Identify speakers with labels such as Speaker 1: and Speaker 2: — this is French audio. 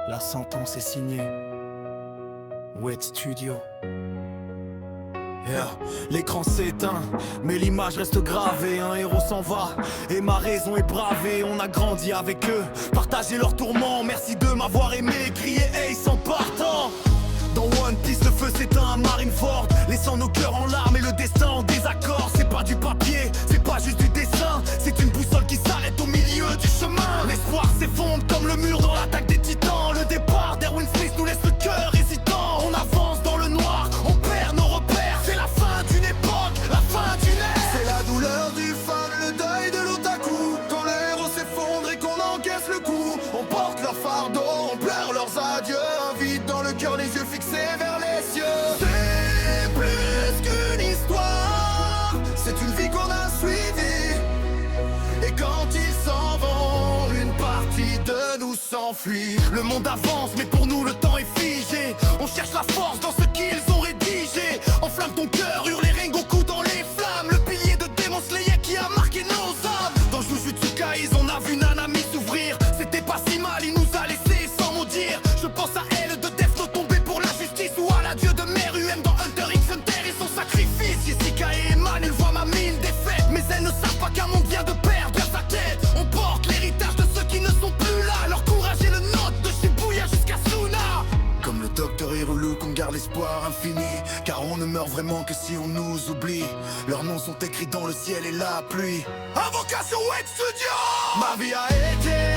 Speaker 1: La sentence est signée. Wet Studio. Yeah. L'écran s'éteint, mais l'image reste gravée. Un héros s'en va, et ma raison est bravée. On a grandi avec eux, partagé leurs tourments. Merci de m'avoir aimé, crier Ace en partant. Dans One Piece, le feu s'éteint à Marineford, laissant nos cœurs en larmes et le destin en désaccord. C'est pas du papier, c'est pas juste du dessin, c'est une boussole qui s'arrête au milieu du chemin. L'espoir s'effondre comme le mur dans l'attaque des titans. Le départ d'Erwin Smith nous laisse le cœur hésitant. On avance dans le noir, on perd nos repères. C'est la fin d'une époque, la fin d'une ère.
Speaker 2: C'est la douleur du fan, le deuil de l'otaku. Quand le héros s'effondre et qu'on encaisse le coup, on porte leur fardeau, on pleure leurs adieux. Un vide dans le cœur, les yeux fixés vers les cieux. C'est plus qu'une histoire, c'est une vie qu'on a suivie. Et quand ils s'en vont, une partie de nous s'enfuit.
Speaker 1: Le monde avance, mais pour nous le temps est figé. On cherche la force dans ce qu'ils ont rédigé. Enflamme ton cœur, hurle les Rengoku dans les flammes. Le pilier de Demon Slayer qui a marqué nos âmes. Dans Jujutsu Kaisen, on a vu Nanami s'ouvrir. C'était pas si mal, il nous a laissé sans mot dire. Je pense à elle de Death Note tombée pour la justice, ou à l'adieu de Meruem dans Hunter x Hunter et son sacrifice. Jessica et Eman, elles voient ma mine défaite, mais elles ne savent pas qu'un monde vient de perdre sa tête. On porte l'héritage de ceux qui ne sont plus là. Leur courage est le nôtre de Shibuya jusqu'à Suna.
Speaker 2: Comme le docteur Hirulu, qu'on garde l'espoir infini. Car on ne meurt vraiment que si on nous oublie. Leurs noms sont écrits dans le ciel et la pluie.
Speaker 1: Invocation Wet Studio.
Speaker 2: Ma vie a été